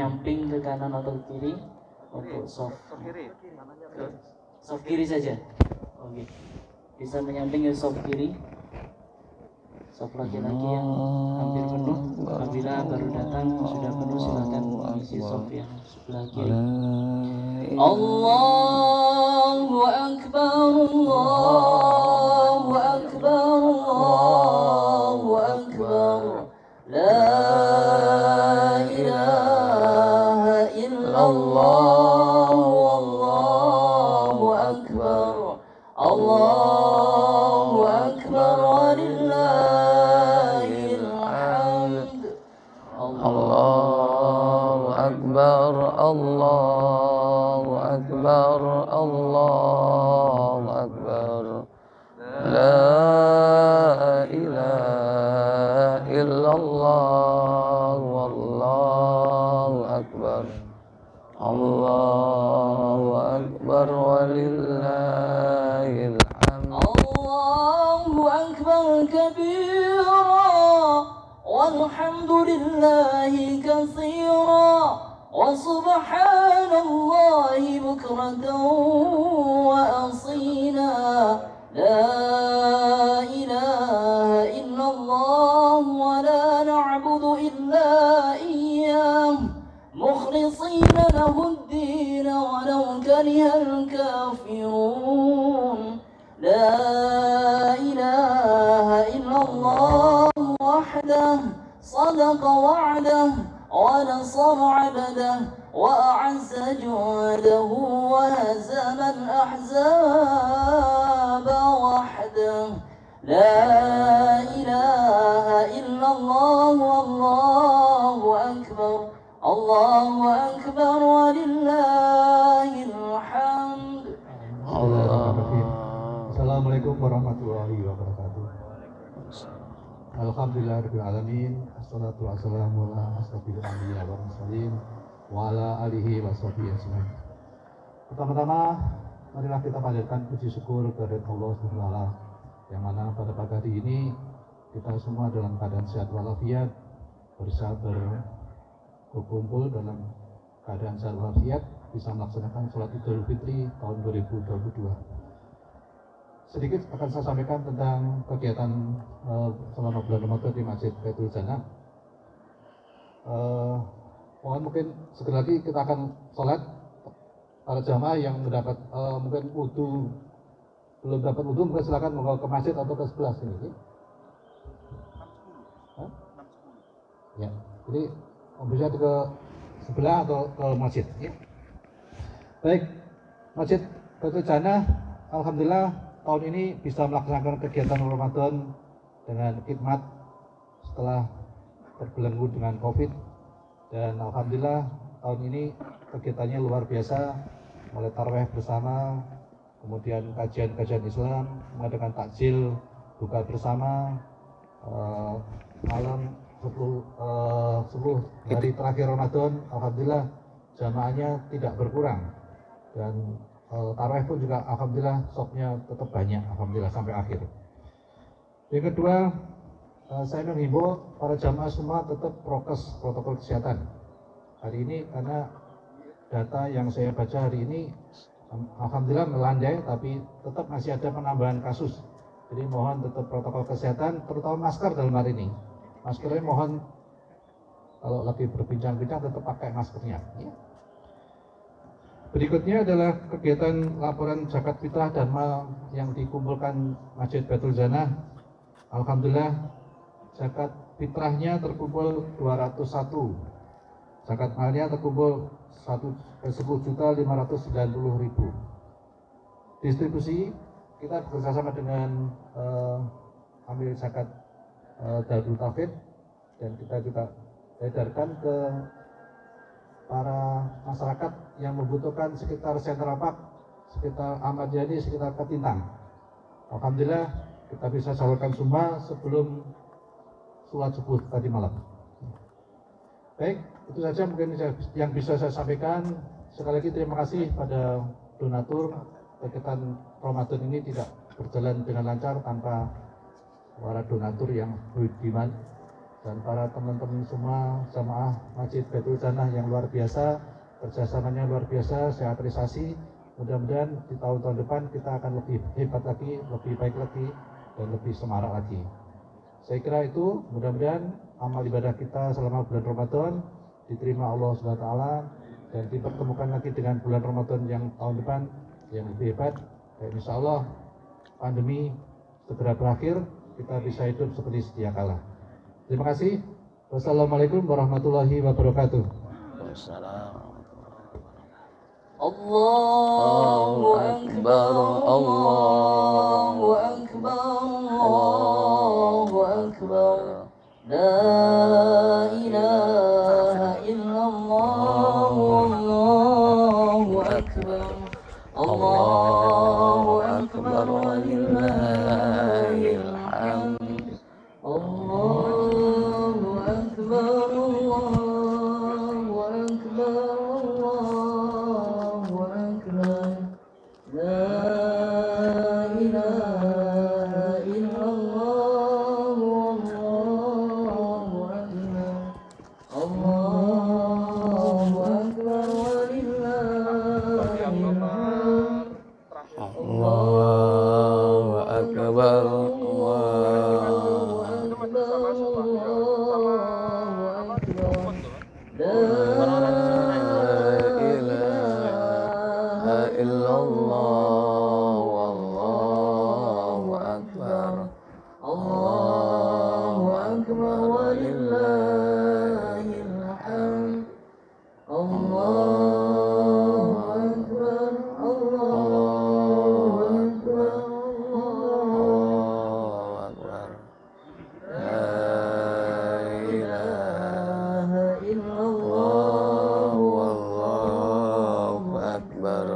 menyamping ke kanan atau ke kiri untuk soft kiri saja. Oke. Bisa menyamping ke soft kiri. Soft laki-laki yang hampir penuh. Apabila baru datang sudah penuh, silakan mengisi soft yang sebelah kiri. Allahu Akbar, Allahu Akbar, Allahu Akbar. La ilaha illallah, Allahu Akbar, Allahu Akbar, walillahil hamd. Allahu Akbar, Allahu Akbar, Allahu Akbar. La ilaha illallah, wallahu akbar. Allahu Akbar, walillahil hamd. Allahu Akbar kabira, walhamdulillahi katsira, wa subhanallahi bukratan wa asila. La ilaha illallah wa la na'budu illa iyyah, mukhlishina lahu ad-din walau karihal kafirun. La ilaha illallah wahdah, sadaqa wa'dah wa nasara 'abdah wa a'azza juhdahu wa hazama al-ahzaba wahdah. La ilaha illallah wallahu akbar, Allahu akbar, walillahil hamd. Assalamualaikum warahmatullahi wabarakatuh. Alhamdulillahirabbil alamin. Assalatu wassalamu ala asyrofil anbiya wal mursalin wa ala alihi washabihi ajmain. Pertama-tama marilah kita panjatkan puji syukur kepada Allah Subhanahu wa taala, yang mana pada pagi hari ini kita semua dalam keadaan sehat walafiat, berkumpul dalam keadaan sehat walafiat, bisa melaksanakan sholat Idul Fitri tahun 2022. Sedikit akan saya sampaikan tentang kegiatan selama bulan Ramadan di Masjid Baitul Jannah. Mohon mungkin segera lagi kita akan sholat. Para jamaah yang mendapat mungkin wudu, belum dapat wudu, mungkin silakan mau ke masjid atau ke sebelah sini. Ya, jadi bisa ke sebelah atau ke masjid. Ya. Baik, Masjid Baitul Jannah, alhamdulillah tahun ini bisa melaksanakan kegiatan Ramadan dengan khidmat setelah terbelenggu dengan COVID, dan alhamdulillah tahun ini kegiatannya luar biasa, mulai tarawih bersama, kemudian kajian-kajian Islam, mengadakan takjil buka bersama, malam 10 hari terakhir Ramadan, alhamdulillah jamaahnya tidak berkurang, dan tarawih pun juga alhamdulillah sopnya tetap banyak, alhamdulillah sampai akhir. Yang kedua, saya menghimbau para jamaah semua tetap prokes protokol kesehatan hari ini, karena data yang saya baca hari ini alhamdulillah melandai, tapi tetap masih ada penambahan kasus. Jadi mohon tetap protokol kesehatan, terutama masker dalam hari ini. Maskernya mohon kalau lagi berbincang-bincang tetap pakai maskernya. Ya. Berikutnya adalah kegiatan laporan zakat fitrah dan mal yang dikumpulkan Masjid Baitul Jannah. Alhamdulillah zakat fitrahnya terkumpul 201, zakat malnya terkumpul 10.590.000. Distribusi kita bekerjasama dengan amil zakat Darul Tauhid, dan kita juga edarkan ke para masyarakat yang membutuhkan sekitar Central Park, sekitar Ahmad Yani, sekitar Ketintang. Alhamdulillah kita bisa salurkan semua sebelum sholat subuh tadi malam. Baik, itu saja mungkin yang bisa saya sampaikan. Sekali lagi terima kasih pada donatur. Kegiatan Ramadan ini tidak berjalan dengan lancar tanpa para donatur yang budiman. dan para teman-teman semua jamaah Masjid Baitul Jannah yang luar biasa, kerjasamanya luar biasa. Saya apresiasi. Mudah-mudahan di tahun-tahun depan kita akan lebih hebat lagi, lebih baik lagi, dan lebih semarak lagi. Saya kira itu, mudah-mudahan amal ibadah kita selama bulan Ramadan diterima Allah SWT dan dipertemukan lagi dengan bulan Ramadan yang tahun depan yang lebih hebat. Dan insya Allah pandemi segera berakhir, kita bisa hidup seperti sedia kala. Terima kasih. Wassalamualaikum warahmatullahi wabarakatuh. Allahu Akbar, Allahu Akbar, Allahu Akbar. La ilaha illallah, Allahu Akbar. Allahu Akbar, walillahil hamd. Allahu Akbar, Allahu Akbar, Allahu Akbar. La ilaha illallah, Allahu Akbar. Allahu Akbar, walillahil hamd. Allahu Akbar, Allahu Akbar, Allahu Akbar. La ilaha illallah, wallahu akbar. Allahu Akbar, walillahil hamd. Allahu Akbar, Allahu Akbar, Allahu Akbar. La ilaha illallah, wallahu akbar.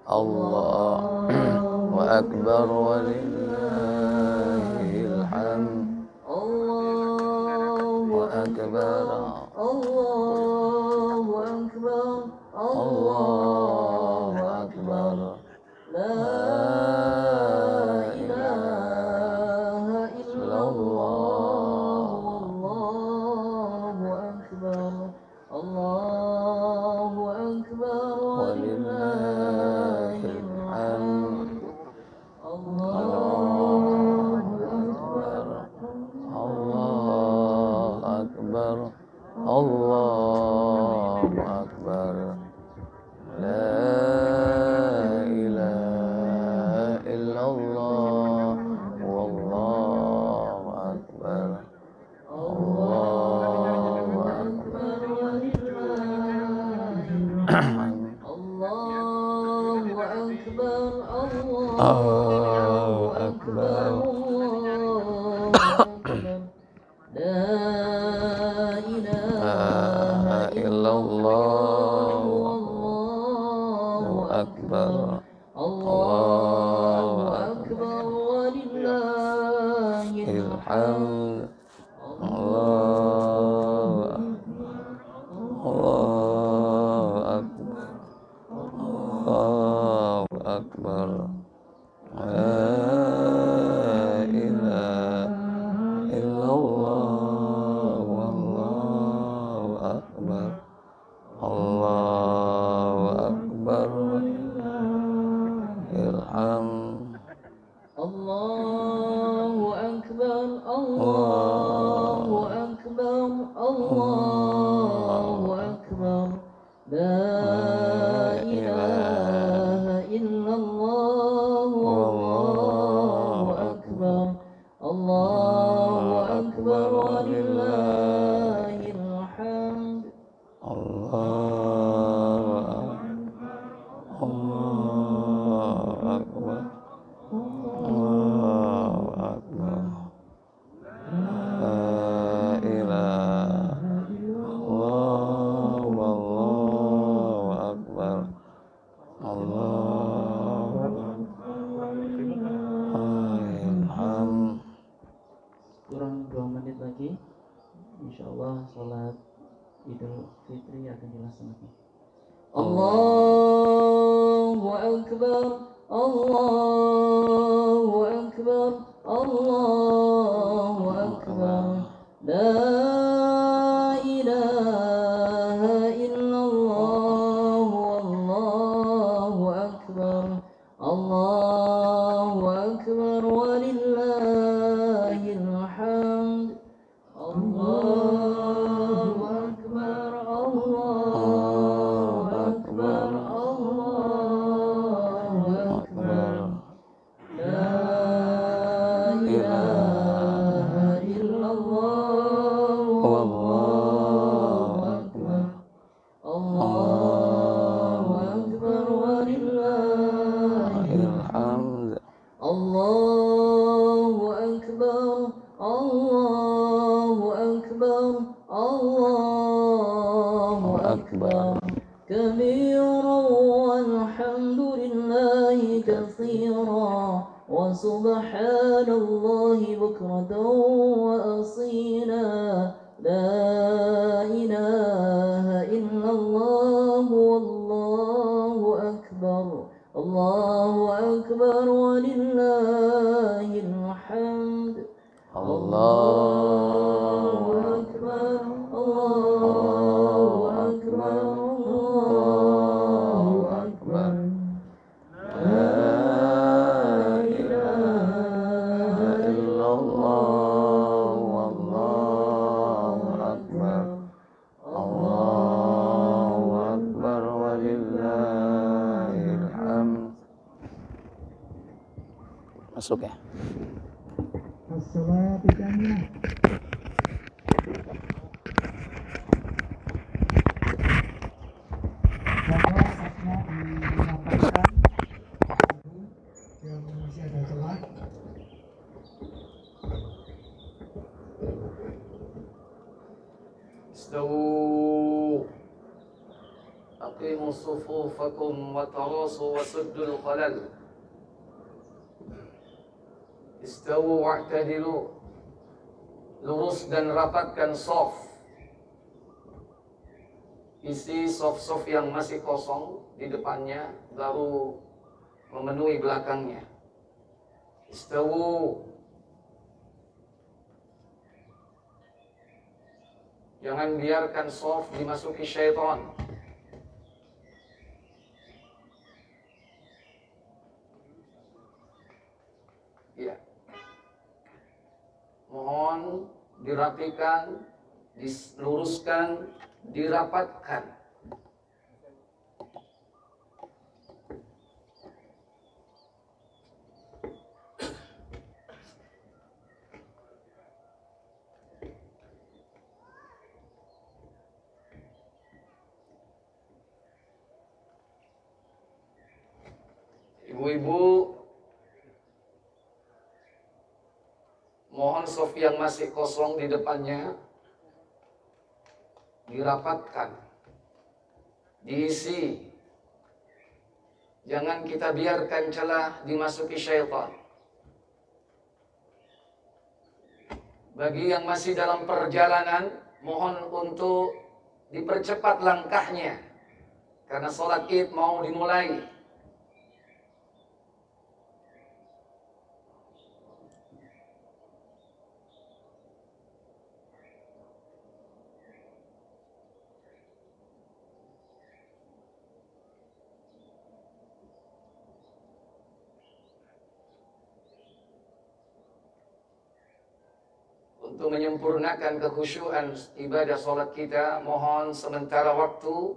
Allahu akbar, walillahil hamd. Allahu akbar, Allahu akbar, Allahu akbar. La ilaha illallah, wallahu akbar. Allahu akbar, walillahil hamd. Allahu akbar, Allahu akbar, Allahu akbar. La ilaha illallah, wallahu akbar. Allahu akbar, walillahil hamd. Allahu akbar, Allahu akbar, Allahu akbar. La ilaha illallah, wallahu akbar. Allahu akbar, walillahil hamd. Allahu akbar, Allahu akbar. La ilaha illallah, wallahu akbar. Allahu akbar, walillahil hamd. Allahu akbar, Allahu akbar, Allahu akbar. La ilaha illallah, wallahu akbar. Allahu akbar, walillahil hamd. Allahu akbar, Allahu akbar. La ilaha illallah, wallahu akbar. Allahu akbar. Kurang 2 menit lagi, insyaallah sholat Idul Fitri akan dilaksanakan. Allahu akbar, Allahu akbar, Allahu akbar. La Allahu Akbar, Allahu Akbar, Allahu Akbar. La ilaha illallah, wallahu akbar. Allahu akbar walillahil hamd. Allahu akbar, Allahu akbar, Allahu akbar. كبيرا والحمد لله كثيرا وسبحان الله بكرة وأصيلا لا إله إلا الله والله أكبر الله أكبر ولله الحمد الله أكبر الله أكبر الله أكبر لا إله إلا الله والله أكبر الله أكبر ولله الحمد. Masuk ya. As-salatu jamiyah. Bahwa saatnya dilaporkan yang masih ada celah. استووا أقيموا صفوفكم وتراصوا وسدوا الخلل استووا واعتدلوا lurus dan rapatkan shaf. Isi shaf-shaf yang masih kosong di depannya baru memenuhi belakangnya. Istawu, jangan biarkan shaf dimasuki syaitan. Ya. Mohon dirapikan, diluruskan, dirapatkan. Ibu-ibu, mohon shaf yang masih kosong di depannya dirapatkan, diisi. Jangan kita biarkan celah dimasuki syaitan. Bagi yang masih dalam perjalanan, mohon untuk dipercepat langkahnya, karena sholat Id mau dimulai. Untuk menyempurnakan kekhusyuan ibadah sholat kita, mohon sementara waktu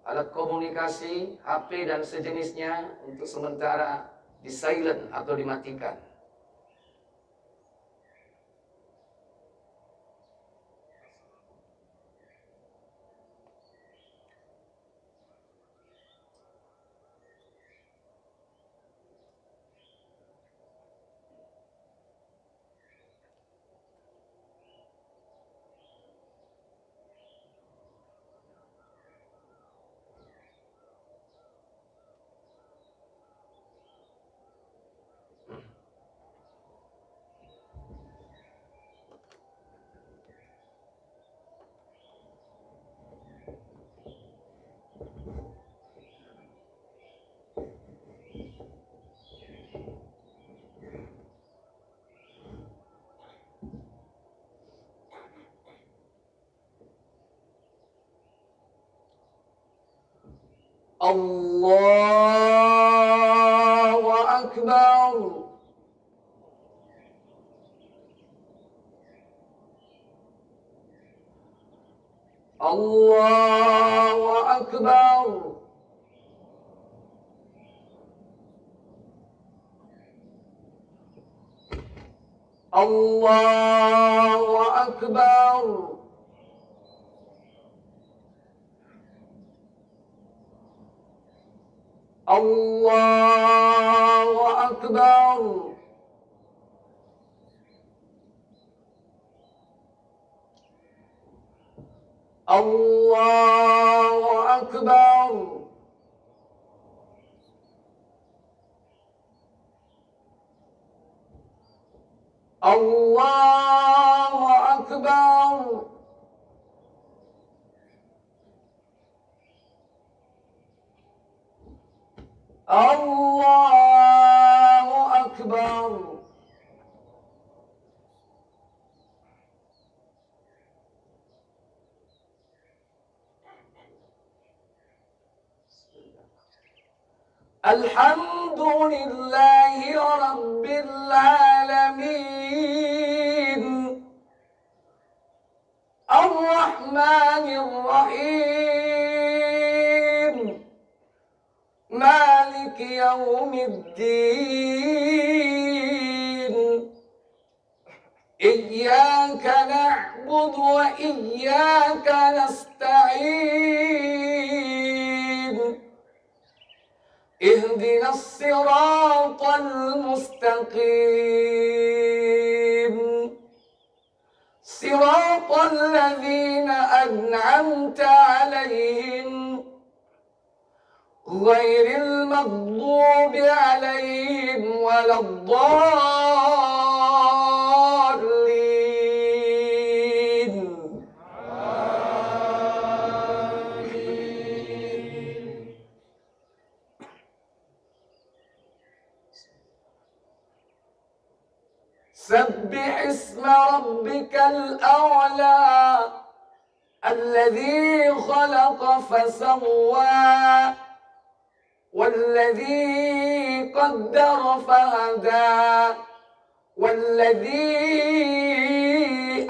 alat komunikasi, HP dan sejenisnya untuk sementara di silent atau dimatikan. Allahu Akbar. الله أكبر. الله أكبر. الله أكبر. الله أكبر. الله أكبر. الله أكبر. الحمد لله رب العالمين الرحمن الرحيم مالك يوم الدين إياك نعبد وإياك نستعين اهدنا الصراط المستقيم صراط الذين أنعمت عليهم غير المغضوب عليهم ولا الضالين. سبح اسم ربك الأعلى الذي خلق فسوى والذي قدر فهدى والذي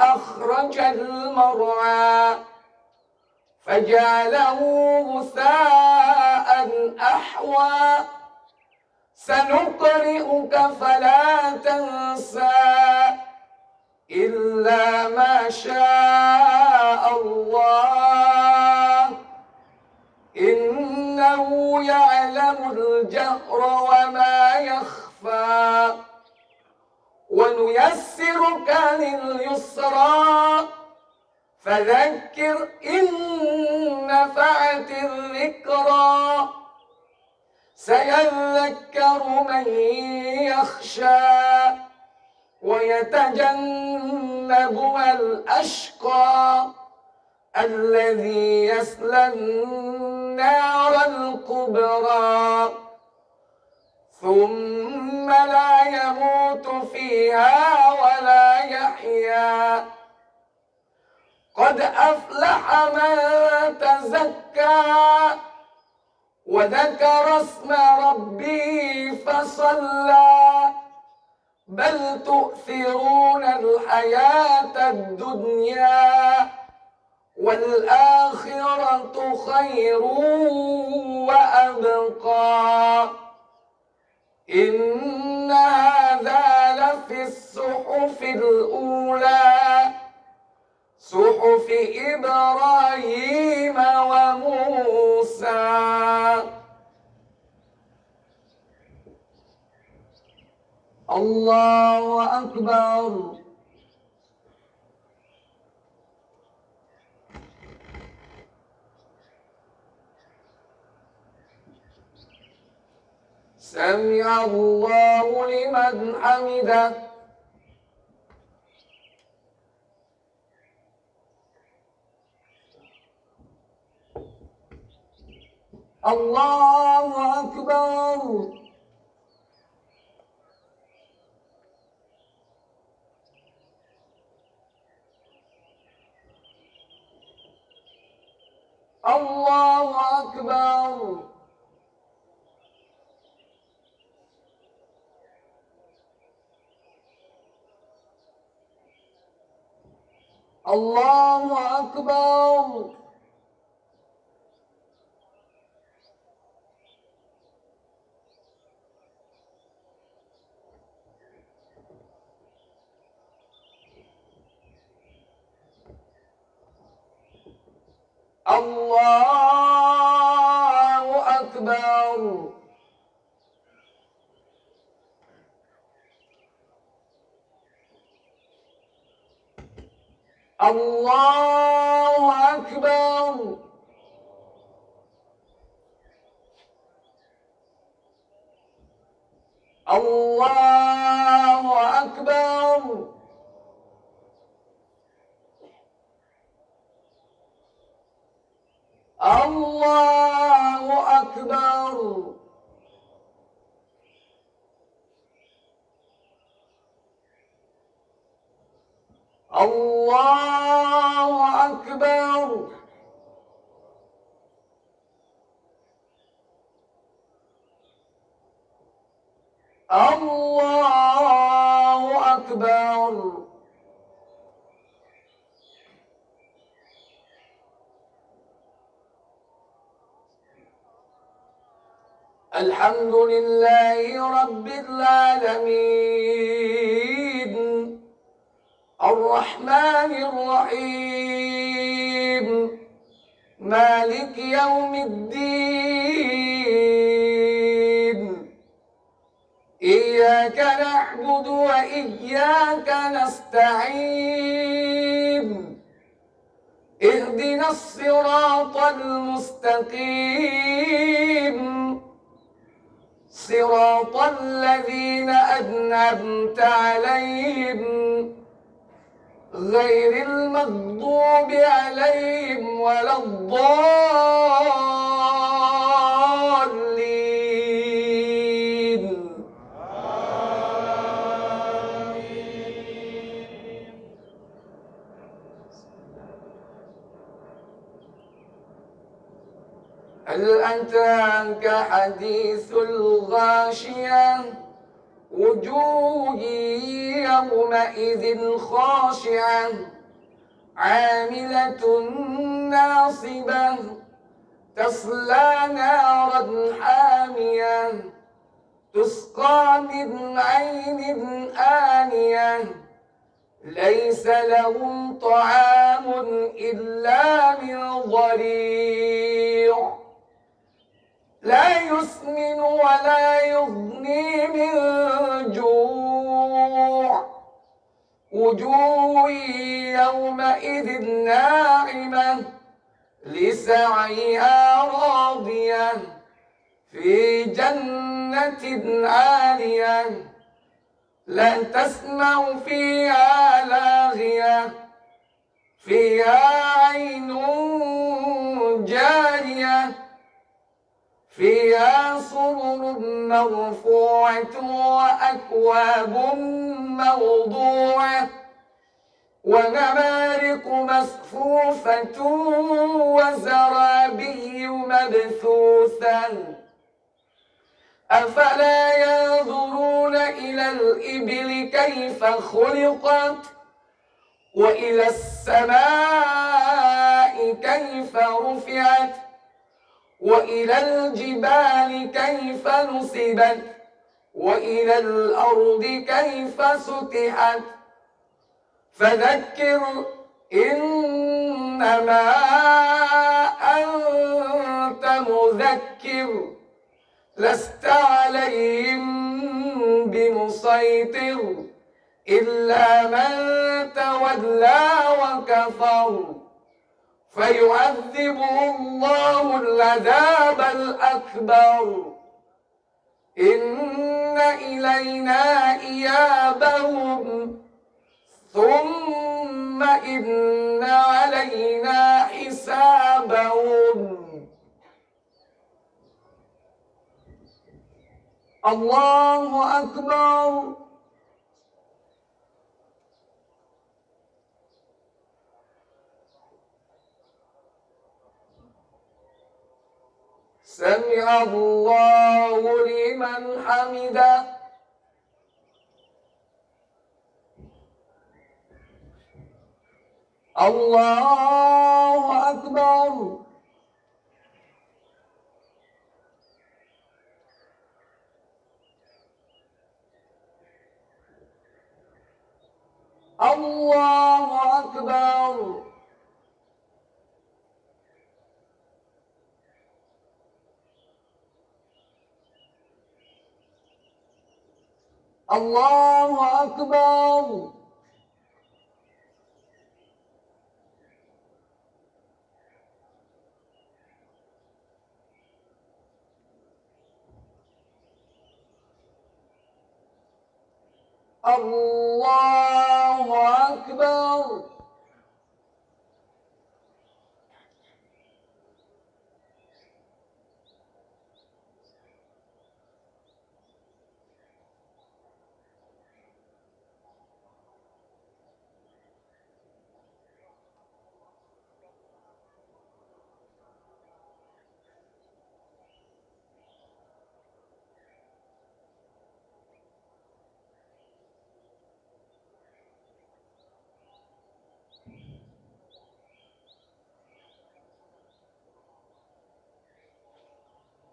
أخرج المرعى فجعله غثاء أحوى سنقرئك فلا تنسى إلا ما شاء الله إنه يعلم الجهر وما يخفى ونيسرك لليسرى فذكر إن نفعت الذكرى سيذكر من يخشى ويتجنبها الأشقى الذي يصلى النار الكبرى ثم لا يموت فيها ولا يحيا قد أفلح من تزكى وذكر اسم ربه فصلى بل تؤثرون الحياة الدنيا والآخرة خير وأبقى إن هذا لفي الصحف الأولى صحف إبراهيم وموسى. الله أكبر. سمع الله لمن حمده. الله أكبر. الله أكبر. الله أكبر. Allahu Akbar. Allahu Akbar. Allahu Akbar. Allahu Akbar. Allahu Akbar. Allahu Akbar. Alhamdulillahi Rabbil Alamin. Ar-Rahmanir Rahim. Malik Yawmiddin. Iyyaka na'budu wa iyyaka nasta'in. Ihdinas siratal mustaqim. Siratal ladzina an'amta 'alaihim ghairil maghdubi 'alaihim waladdallin. هل أتاك حديث الغاشية وجوه يومئذ خاشعة عاملة ناصبة تصلى نارا حامية تسقى من عين آنية ليس لهم طعام إلا من ضريع لا يسمن ولا يغني من جوع وجوه يومئذ ناعمة لسعيها راضية في جنة عالية لا تسمع فيها لاغية فيها عين جارية فيها سرر مرفوعة وأكواب موضوعة ونمارق مصفوفة وزرابي مبثوثة أفلا ينظرون إلى الإبل كيف خلقت وإلى السماء كيف رفعت وإلى الجبال كيف نصبت وإلى الأرض كيف سطحت فذكر إنما أنت مذكر لست عليهم بمسيطر إلا من تولى وكفر فيعذبه الله العذاب الأكبر إن إلينا إيابهم ثم إن علينا حسابهم. الله أكبر. سمع الله لمن حمده. الله أكبر. الله أكبر. Allahu Akbar. Allahu Akbar.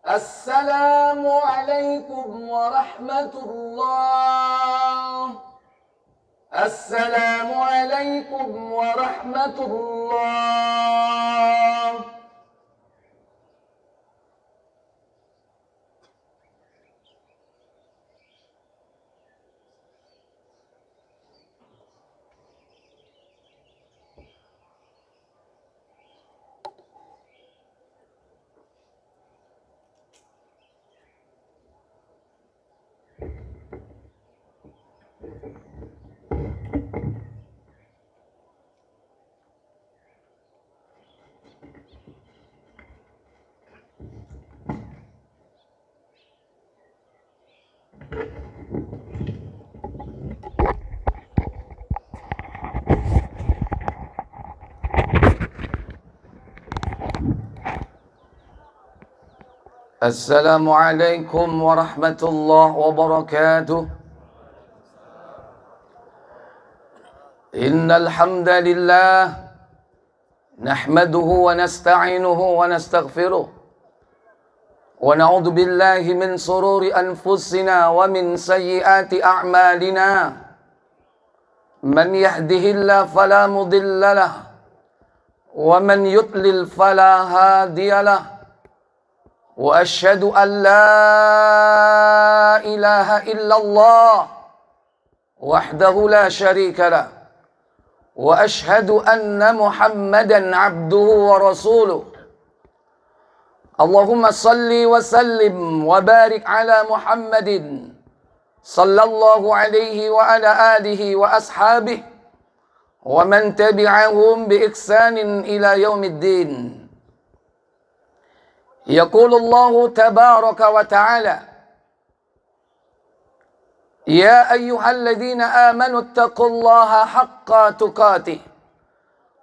Assalamualaikum warahmatullah. Assalamualaikum warahmatullah. Assalamualaikum warahmatullahi wabarakatuh. Innal hamdalillah nahmaduhu wa nasta'inuhu wa nastaghfiruh wa na'udzu billahi min sururi anfusina wa min sayyiati a'malina. Man yahdihillahu fala mudilla lahu wa man yudlil fala hadiya lahu. وأشهد أن لا إله إلا الله وحده لا شريك له وأشهد أن محمدا عبده ورسوله. اللهم صل وسلم وبارك على محمد صلى الله عليه وعلى آله وأصحابه ومن تبعهم بإحسان إلى يوم الدين. يقول الله تبارك وتعالى: يا أيها الذين آمنوا اتقوا الله حق تقاته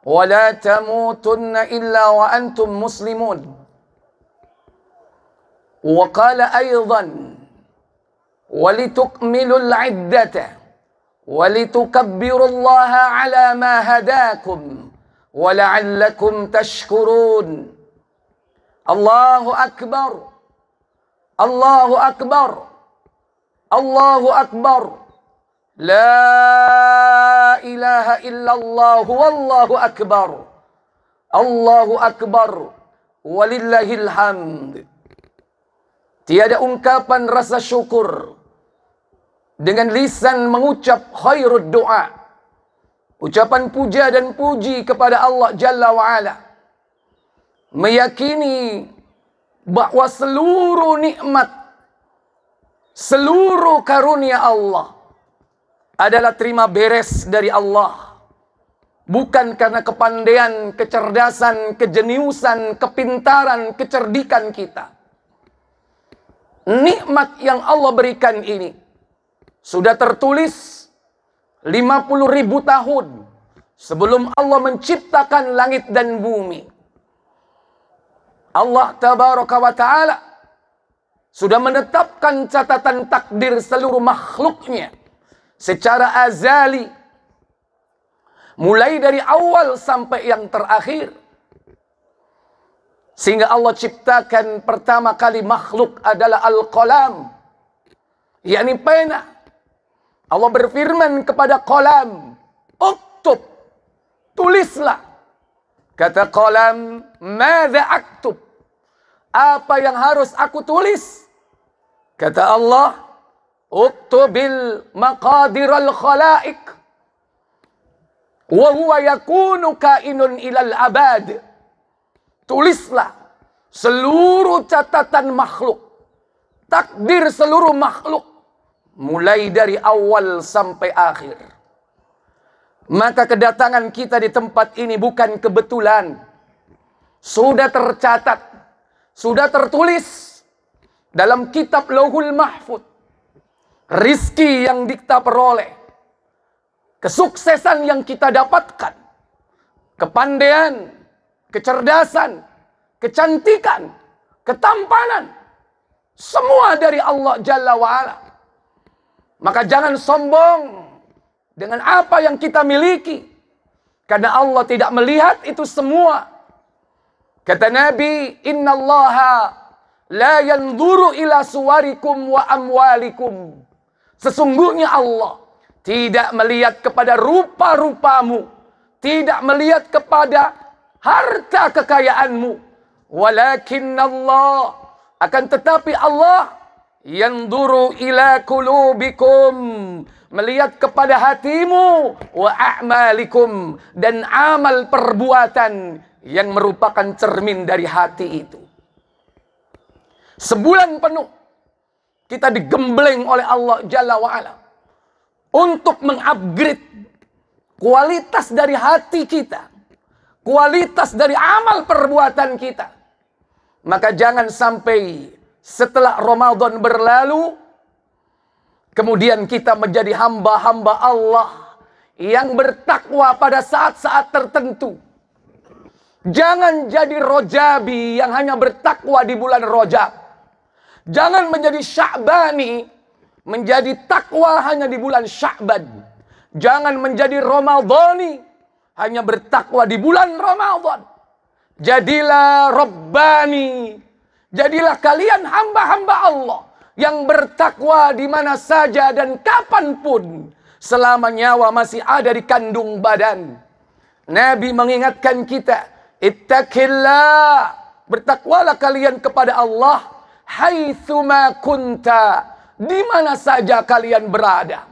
ولا تموتن إلا وأنتم مسلمون. وقال أيضا: ولتكملوا العدة ولتكبروا الله على ما هداكم ولعلكم تشكرون. Allahu Akbar, Allahu Akbar, Allahu Akbar, La ilaha illallah, Wallahu Akbar, Allahu Akbar, walillahil hamd. Tiada ungkapan rasa syukur dengan lisan mengucap khairud doa, ucapan puja dan puji kepada Allah Jalla wa'ala, meyakini bahwa seluruh nikmat, seluruh karunia Allah adalah terima beres dari Allah, bukan karena kepandaian, kecerdasan, kejeniusan, kepintaran, kecerdikan kita. Nikmat yang Allah berikan ini sudah tertulis 50.000 tahun sebelum Allah menciptakan langit dan bumi. Allah Tabaraka wa Ta'ala sudah menetapkan catatan takdir seluruh makhluknya secara azali, mulai dari awal sampai yang terakhir. Sehingga Allah ciptakan pertama kali makhluk adalah Al-Qalam, yakni pena. Allah berfirman kepada qalam, "Uktub," tulislah. Kata qalam, "Madza aktub?" Apa yang harus aku tulis? Kata Allah, uktubil maqadiral khalaik wa huwa yakunu kainun ilal abad. Tulislah seluruh catatan makhluk, takdir seluruh makhluk, mulai dari awal sampai akhir. Maka kedatangan kita di tempat ini bukan kebetulan. Sudah tercatat, sudah tertulis dalam kitab Lauhul Mahfuz. Rizki yang kita peroleh, kesuksesan yang kita dapatkan, kepandaian, kecerdasan, kecantikan, ketampanan, semua dari Allah Jalla wa'ala. Maka jangan sombong dengan apa yang kita miliki, karena Allah tidak melihat itu semua. Kata Nabi, innallaha la yanzuru ila suwarikum wa amwalikum. Sesungguhnya Allah tidak melihat kepada rupa-rupamu, tidak melihat kepada harta kekayaanmu. Walakin Allah, akan tetapi Allah yanzuru ila qulubikum, melihat kepada hatimu, wa a'malikum, dan amal perbuatan yang merupakan cermin dari hati itu. Sebulan penuh kita digembleng oleh Allah Jalla wa'ala untuk mengupgrade kualitas dari hati kita, kualitas dari amal perbuatan kita. Maka jangan sampai setelah Ramadan berlalu kemudian kita menjadi hamba-hamba Allah yang bertakwa pada saat-saat tertentu. Jangan jadi rojabi yang hanya bertakwa di bulan Rojab. Jangan menjadi sya'bani, menjadi takwa hanya di bulan Sya'ban. Jangan menjadi Ramadhani, hanya bertakwa di bulan Ramadan. Jadilah Rabbani, jadilah kalian hamba-hamba Allah yang bertakwa di mana saja dan kapanpun selama nyawa masih ada di kandung badan. Nabi mengingatkan kita, ittaqillah, bertakwalah kalian kepada Allah haitsuma kunta, di mana saja kalian berada.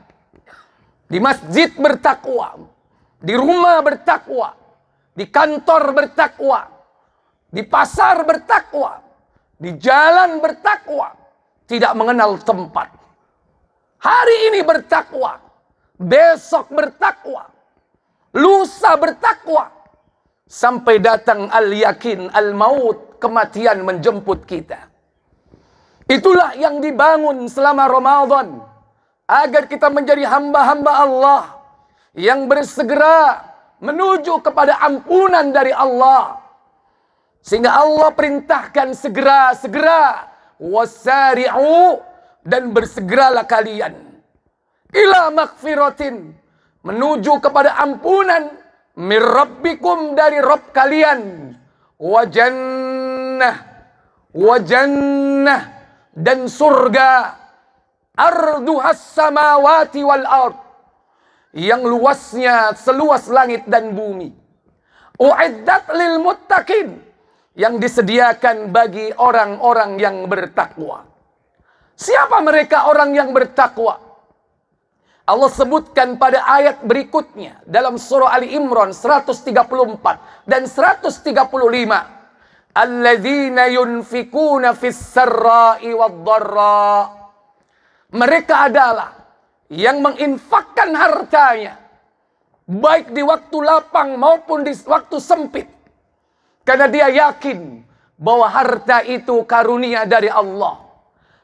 Di masjid bertakwa, di rumah bertakwa, di kantor bertakwa, di pasar bertakwa, di jalan bertakwa, tidak mengenal tempat. Hari ini bertakwa, besok bertakwa, lusa bertakwa, sampai datang al-yakin, al-maut, kematian menjemput kita. Itulah yang dibangun selama Ramadan, agar kita menjadi hamba-hamba Allah yang bersegera menuju kepada ampunan dari Allah. Sehingga Allah perintahkan segera-segera, wasari'u, dan bersegeralah kalian ila magfiratin, menuju kepada ampunan mir rabbikum, dari Rabb kalian, wa jannah, dan surga, arduhas samawati wal ard, yang luasnya seluas langit dan bumi, uiddat lil muttaqin, yang disediakan bagi orang-orang yang bertakwa. Siapa mereka orang yang bertakwa? Allah sebutkan pada ayat berikutnya dalam surah Ali Imran 134 dan 135. Alladzina yunfikuna fis sarra'i wad dharra. Mereka adalah yang menginfakkan hartanya baik di waktu lapang maupun di waktu sempit, karena dia yakin bahwa harta itu karunia dari Allah.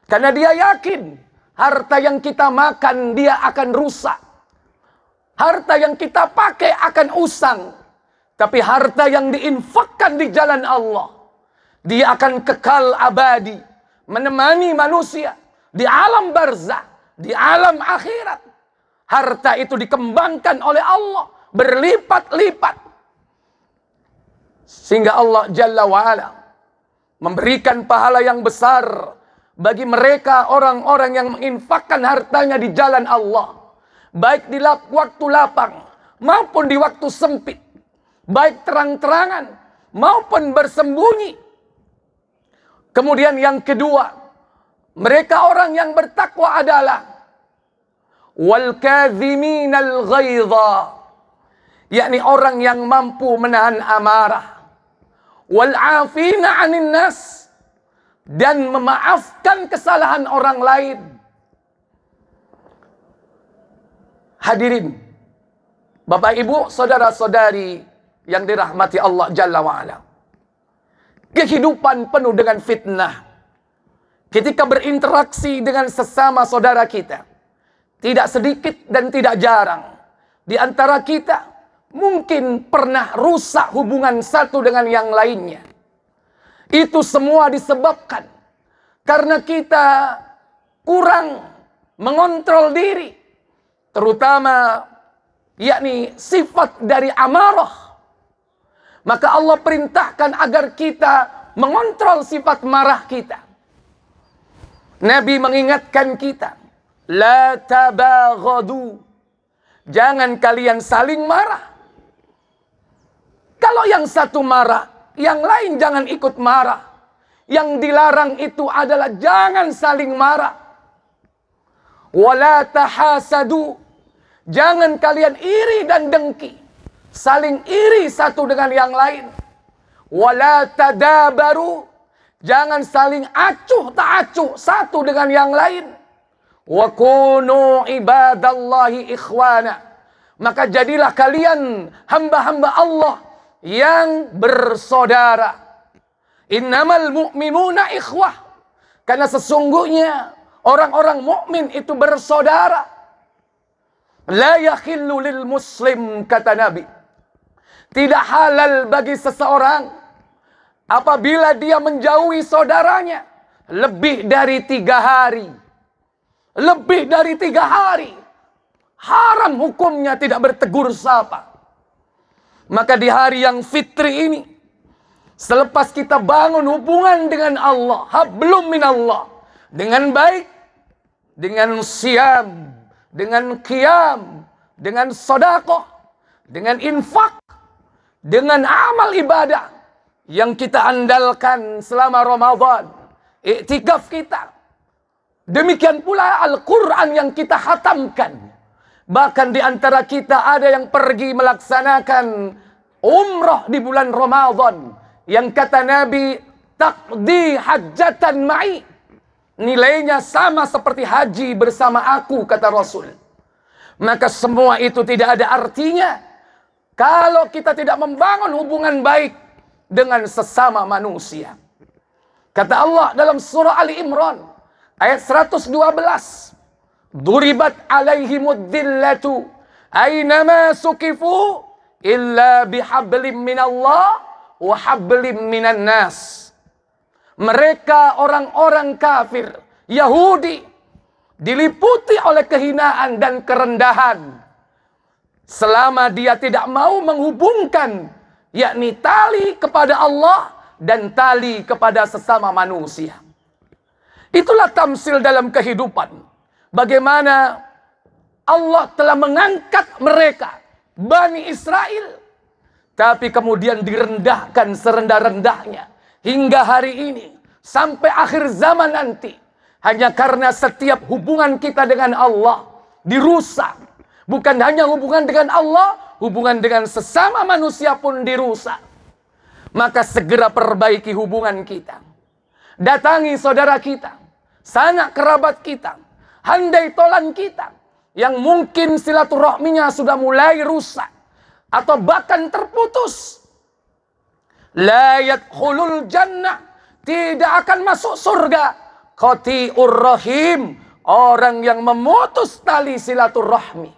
Karena dia yakin harta yang kita makan dia akan rusak, harta yang kita pakai akan usang. Tapi harta yang diinfakkan di jalan Allah, dia akan kekal abadi, menemani manusia di alam barzah, di alam akhirat. Harta itu dikembangkan oleh Allah berlipat-lipat, sehingga Allah Jalla wa'ala memberikan pahala yang besar bagi mereka orang-orang yang menginfakkan hartanya di jalan Allah, baik di waktu lapang maupun di waktu sempit, baik terang-terangan maupun bersembunyi. Kemudian yang kedua, mereka orang yang bertakwa adalah wal kadhiminal ghaidha, yakni orang yang mampu menahan amarah, wal afina 'anil nas, dan memaafkan kesalahan orang lain. Hadirin, Bapak Ibu, saudara-saudari yang dirahmati Allah Jalla wa'ala, kehidupan penuh dengan fitnah. Ketika berinteraksi dengan sesama saudara kita, tidak sedikit dan tidak jarang di antara kita mungkin pernah rusak hubungan satu dengan yang lainnya. Itu semua disebabkan karena kita kurang mengontrol diri, terutama yakni sifat dari amarah. Maka Allah perintahkan agar kita mengontrol sifat marah kita. Nabi mengingatkan kita, la tabaghadu, jangan kalian saling marah. Kalau yang satu marah, yang lain jangan ikut marah. Yang dilarang itu adalah jangan saling marah. Wala tahasadu, jangan kalian iri dan dengki, saling iri satu dengan yang lain. Wala tadabaru, jangan saling acuh tak acuh satu dengan yang lain. Wa kunu ibadallahi ikhwana, maka jadilah kalian hamba-hamba Allah yang bersaudara. Innamal mu'minuna ikhwah, karena sesungguhnya orang-orang mukmin itu bersaudara. La yakhillu lil muslim, kata Nabi, tidak halal bagi seseorang apabila dia menjauhi saudaranya lebih dari 3 hari. Lebih dari 3 hari. Haram hukumnya tidak bertegur sapa. Maka di hari yang fitri ini, selepas kita bangun hubungan dengan Allah, hablum minallah, dengan baik, dengan siam, dengan qiyam, dengan sedekah, dengan infak, dengan amal ibadah yang kita andalkan selama Ramadan, iktikaf kita. Demikian pula Al-Quran yang kita khatamkan. Bahkan di antara kita ada yang pergi melaksanakan umrah di bulan Ramadan, yang kata Nabi, taqdi hajjatan ma'i, nilainya sama seperti haji bersama aku, kata Rasul. Maka semua itu tidak ada artinya kalau kita tidak membangun hubungan baik dengan sesama manusia. Kata Allah dalam surah Ali Imran ayat 112, duribat alaihimud dhillatu aynama sukifu illa bihablim minallah wa hablim minan nas. Mereka orang-orang kafir Yahudi diliputi oleh kehinaan dan kerendahan selama dia tidak mau menghubungkan yakni tali kepada Allah dan tali kepada sesama manusia. Itulah tamsil dalam kehidupan. Bagaimana Allah telah mengangkat mereka, Bani Israel, tapi kemudian direndahkan serendah-rendahnya hingga hari ini, sampai akhir zaman nanti, hanya karena setiap hubungan kita dengan Allah dirusak. Bukan hanya hubungan dengan Allah, hubungan dengan sesama manusia pun dirusak. Maka segera perbaiki hubungan kita. Datangi saudara kita, sanak kerabat kita, handai tolan kita, yang mungkin silaturahminya sudah mulai rusak atau bahkan terputus. La yadkhulul jannah, tidak akan masuk surga qati'ur rahim, orang yang memutus tali silaturahmi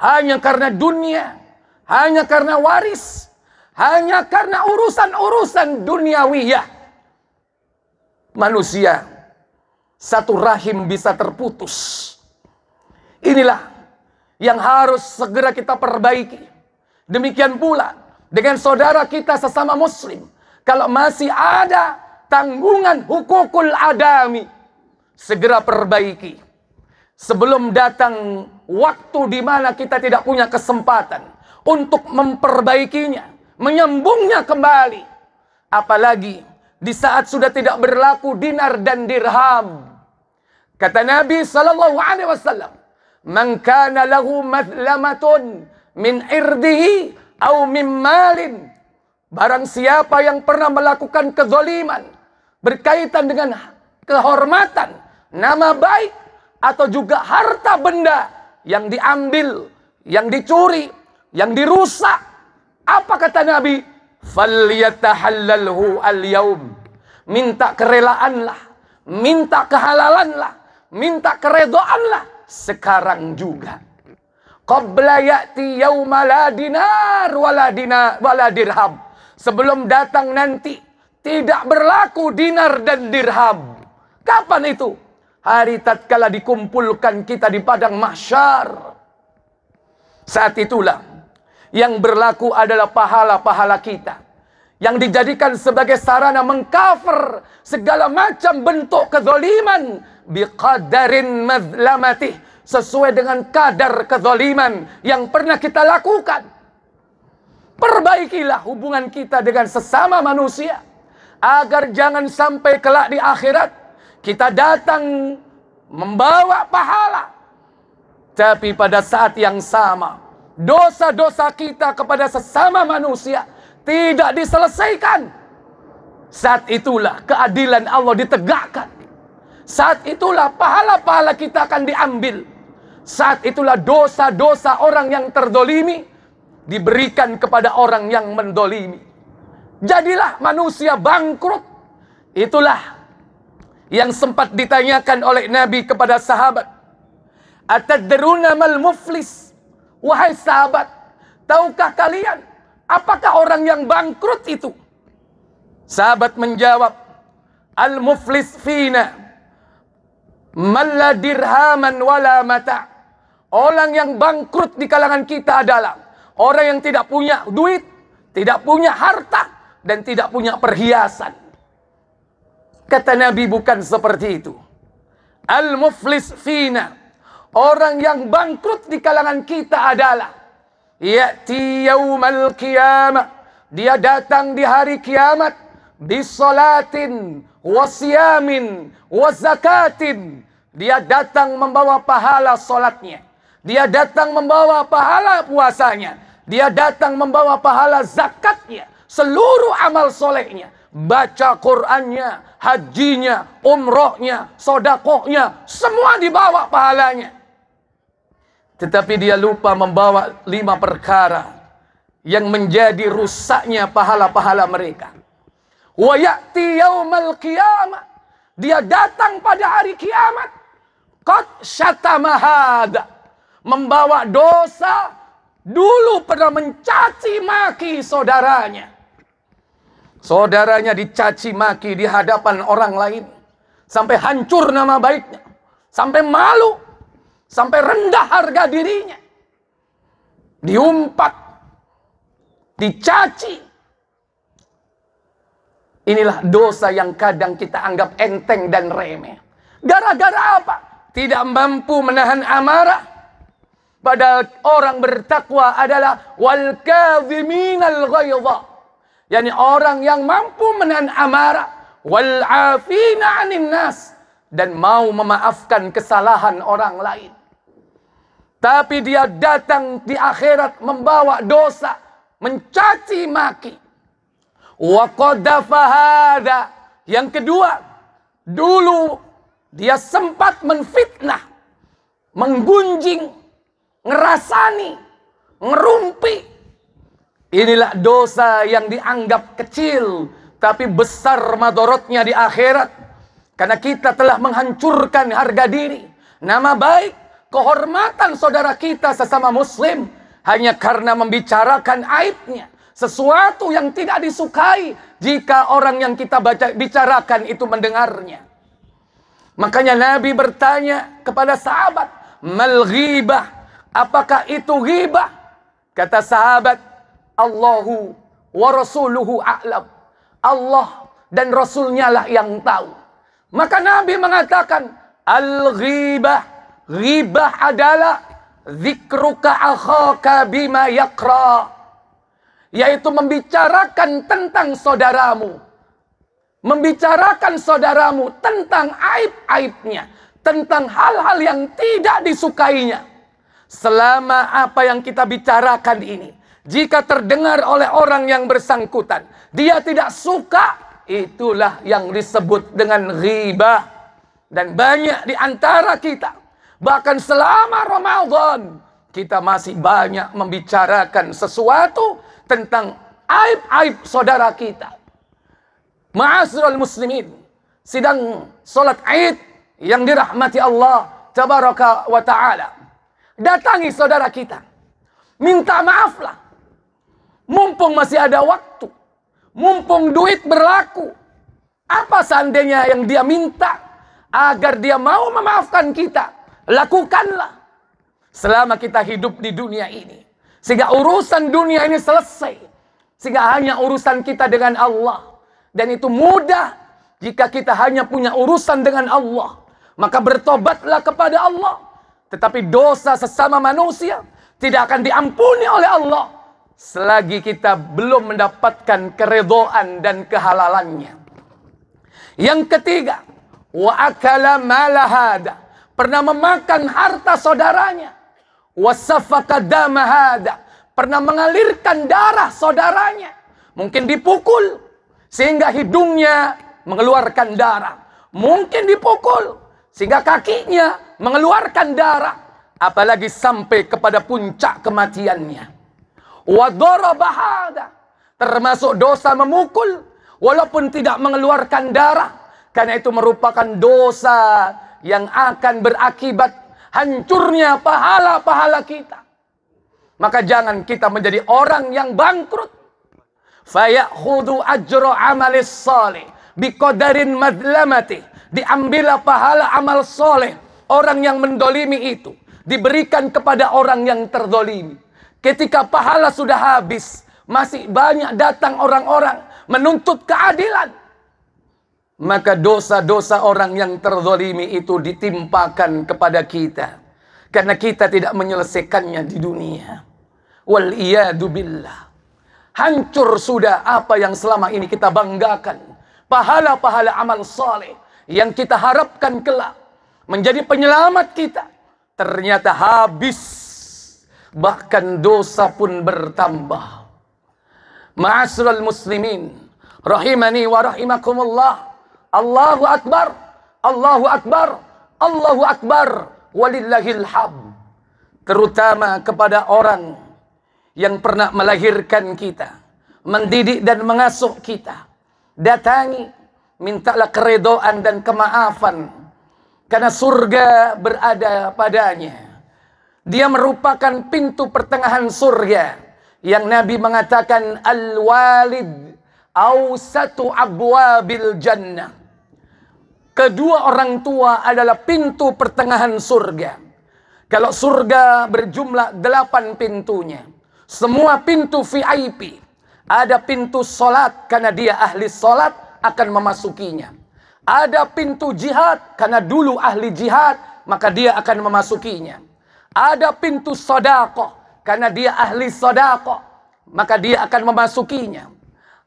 hanya karena dunia, hanya karena waris, hanya karena urusan-urusan duniawiyah. Manusia, satu rahim bisa terputus. Inilah yang harus segera kita perbaiki. Demikian pula dengan saudara kita sesama muslim. Kalau masih ada tanggungan hukukul adami, segera perbaiki. Sebelum datang waktu di mana kita tidak punya kesempatan untuk memperbaikinya, menyambungnya kembali. Apalagi di saat sudah tidak berlaku dinar dan dirham. Kata Nabi SAW, Man kana lahu madlamatun min irdihi au min malin. Barang siapa yang pernah melakukan kezaliman berkaitan dengan kehormatan, nama baik, atau juga harta benda yang diambil, yang dicuri, yang dirusak. Apa kata Nabi? Falyatahallalhu al-yaum. Minta kerelaanlah, minta kehalalanlah, minta keredoanlah sekarang juga. Qabla ya'ti yauma la dinar wala dirham. Sebelum datang nanti tidak berlaku dinar dan dirham. Kapan itu? Hari tatkala dikumpulkan kita di padang mahsyar. Saat itulah yang berlaku adalah pahala-pahala kita, yang dijadikan sebagai sarana mengcover segala macam bentuk kezaliman biqadarin madlamatih, sesuai dengan kadar kezaliman yang pernah kita lakukan. Perbaikilah hubungan kita dengan sesama manusia agar jangan sampai kelak di akhirat kita datang membawa pahala, tapi pada saat yang sama dosa-dosa kita kepada sesama manusia tidak diselesaikan. Saat itulah keadilan Allah ditegakkan. Saat itulah pahala-pahala kita akan diambil. Saat itulah dosa-dosa orang yang terdolimi diberikan kepada orang yang mendolimi. Jadilah manusia bangkrut. Itulah yang sempat ditanyakan oleh Nabi kepada sahabat. Atadruna mal muflis? Wahai sahabat, tahukah kalian apakah orang yang bangkrut itu? Sahabat menjawab, al-muflis fina man la dirhaman wala mata. Orang yang bangkrut di kalangan kita adalah orang yang tidak punya duit, tidak punya harta, dan tidak punya perhiasan. Kata Nabi, bukan seperti itu. Al-muflis fina, orang yang bangkrut di kalangan kita adalah ya'ti yaumal qiyamah, dia datang di hari kiamat bisolatin wasyamin wazakatin. Dia datang membawa pahala solatnya, dia datang membawa pahala puasanya, dia datang membawa pahala zakatnya, seluruh amal solehnya, baca Qur'annya, hajinya, umrohnya, sodakohnya, semua dibawa pahalanya. Tetapi dia lupa membawa 5 perkara yang menjadi rusaknya pahala-pahala mereka. Wa ya'ti yaumal qiyamah, dia datang pada hari kiamat qad syatama hada, membawa dosa, dulu pernah mencaci maki saudaranya. Saudaranya dicaci maki di hadapan orang lain, sampai hancur nama baiknya, sampai malu, sampai rendah harga dirinya, diumpat, dicaci. Inilah dosa yang kadang kita anggap enteng dan remeh. Gara-gara apa? Tidak mampu menahan amarah. Padahal orang bertakwa adalah wal kadhiminal ghaidha, yakni orang yang mampu menahan amarah, wal afina 'anil nas, dan mau memaafkan kesalahan orang lain. Tapi dia datang di akhirat membawa dosa, mencaci maki. Wa qadafa hada, yang kedua, dulu dia sempat menfitnah, menggunjing, ngerasani, ngerumpi. Inilah dosa yang dianggap kecil, tapi besar madorotnya di akhirat. Karena kita telah menghancurkan harga diri, nama baik, kehormatan saudara kita sesama muslim, hanya karena membicarakan aibnya. Sesuatu yang tidak disukai jika orang yang kita bicarakan itu mendengarnya. Makanya Nabi bertanya kepada sahabat, mal ghibah, apakah itu ghibah? Kata sahabat, Allahu wa rasuluhu a'lam, Allah dan Rasulnya lah yang tahu. Maka Nabi mengatakan, al-ghibah, ghibah adalah zikruka akhaka bima yakra, yaitu membicarakan tentang saudaramu, membicarakan saudaramu tentang aib-aibnya, tentang hal-hal yang tidak disukainya. selama apa yang kita bicarakan ini, jika terdengar oleh orang yang bersangkutan, dia tidak suka, itulah yang disebut dengan ghibah. Dan banyak di antara kita, bahkan selama Ramadan, kita masih banyak membicarakan sesuatu tentang aib-aib saudara kita. Ma'asyiral muslimin, sidang salat Id yang dirahmati Allah tabaraka wa ta'ala. Datangi saudara kita, minta maaflah. Mumpung masih ada waktu, mumpung duit berlaku. Apa seandainya yang dia minta agar dia mau memaafkan kita? Lakukanlah selama kita hidup di dunia ini, sehingga urusan dunia ini selesai, sehingga hanya urusan kita dengan Allah. Dan itu mudah jika kita hanya punya urusan dengan Allah. Maka bertobatlah kepada Allah. Tetapi dosa sesama manusia tidak akan diampuni oleh Allah selagi kita belum mendapatkan keridhaan dan kehalalannya. Yang ketiga, wa akala malahada, pernah memakan harta saudaranya. Wa safaka damahada, pernah mengalirkan darah saudaranya. Mungkin dipukul sehingga hidungnya mengeluarkan darah. Mungkin dipukul sehingga kakinya mengeluarkan darah. Apalagi sampai kepada puncak kematiannya. Wa darabahada, termasuk dosa memukul walaupun tidak mengeluarkan darah. Karena itu merupakan dosa yang akan berakibat hancurnya pahala-pahala kita. Maka jangan kita menjadi orang yang bangkrut. Fayakhudhu ajra amalis salih biqadarin madlamati, diambillah pahala amal soleh orang yang mendolimi itu, diberikan kepada orang yang terdolimi. Ketika pahala sudah habis, masih banyak datang orang-orang menuntut keadilan, maka dosa-dosa orang yang terdolimi itu ditimpakan kepada kita, karena kita tidak menyelesaikannya di dunia. Wal iyadu billah. Hancur sudah apa yang selama ini kita banggakan. Pahala-pahala amal saleh yang kita harapkan kelak menjadi penyelamat kita, ternyata habis. Bahkan dosa pun bertambah. Ma'asyiral muslimin, rahimani wa rahimakumullah. Allahu akbar, Allahu akbar, Allahu akbar, walillahil hamd. Terutama kepada orang yang pernah melahirkan kita, mendidik dan mengasuh kita. Datangi, mintalah keridhaan dan kemaafan, karena surga berada padanya. Dia merupakan pintu pertengahan surga yang Nabi mengatakan al-walid awsatu abwabil jannah. Kedua orang tua adalah pintu pertengahan surga. Kalau surga berjumlah 8 pintunya, semua pintu VIP. Ada pintu solat, karena dia ahli solat akan memasukinya. Ada pintu jihad, karena dulu ahli jihad, maka dia akan memasukinya. Ada pintu sodakoh, karena dia ahli sodakoh, maka dia akan memasukinya.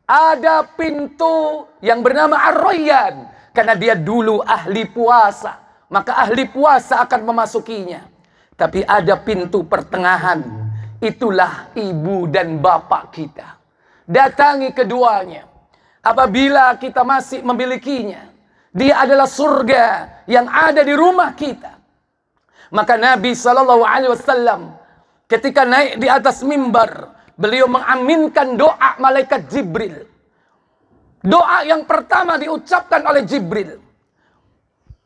Ada pintu yang bernama Ar-Rayyan, karena dia dulu ahli puasa, maka ahli puasa akan memasukinya. Tapi ada pintu pertengahan, itulah ibu dan bapak kita. Datangi keduanya. Apabila kita masih memilikinya, dia adalah surga yang ada di rumah kita. Maka Nabi SAW ketika naik di atas mimbar, beliau mengaminkan doa malaikat Jibril. Doa yang pertama diucapkan oleh Jibril,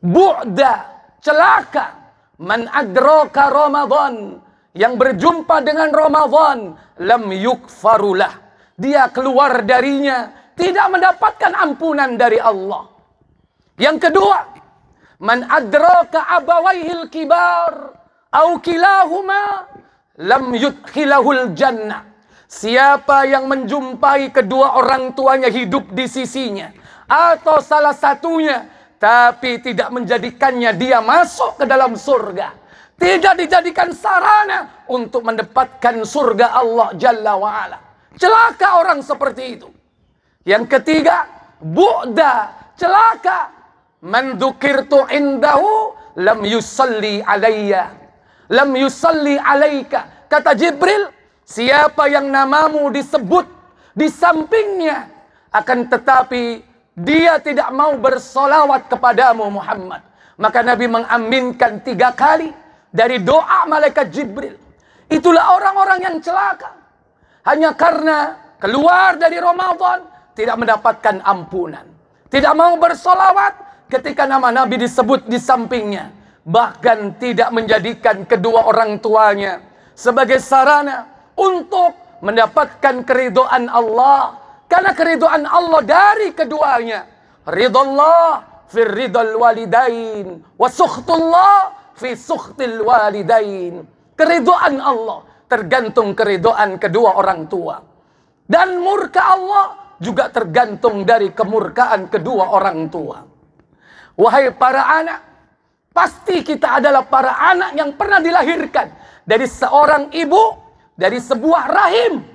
bu'da, celaka, man adraka Ramadan, yang berjumpa dengan Ramadan, lam yukfarulah, dia keluar darinya tidak mendapatkan ampunan dari Allah. Yang kedua, man adraka abawaihil kibar au kilahuma lam yudkhilahul jannah, siapa yang menjumpai kedua orang tuanya hidup di sisinya atau salah satunya tapi tidak menjadikannya dia masuk ke dalam surga, tidak dijadikan sarana untuk mendapatkan surga Allah Jalla wa'ala, celaka orang seperti itu. Yang ketiga, bu'da, celaka, man dzukirtu indahu lam yusalli alayya, lam yusalli alaika. Kata Jibril, siapa yang namamu disebut di sampingnya, akan tetapi dia tidak mau bersolawat kepadamu Muhammad, maka Nabi mengaminkan 3 kali dari doa malaikat Jibril. Itulah orang-orang yang celaka, hanya karena keluar dari Ramadan tidak mendapatkan ampunan, tidak mau bersolawat ketika nama Nabi disebut di sampingnya, bahkan tidak menjadikan kedua orang tuanya sebagai sarana untuk mendapatkan keridhaan Allah. Karena keridhaan Allah dari keduanya, ridallah fi ridal walidain wa sukhtullah fi sukhtil walidain. Keridhaan Allah tergantung keridhaan kedua orang tua, dan murka Allah juga tergantung dari kemurkaan kedua orang tua. Wahai para anak, pasti kita adalah para anak yang pernah dilahirkan dari seorang ibu, dari sebuah rahim.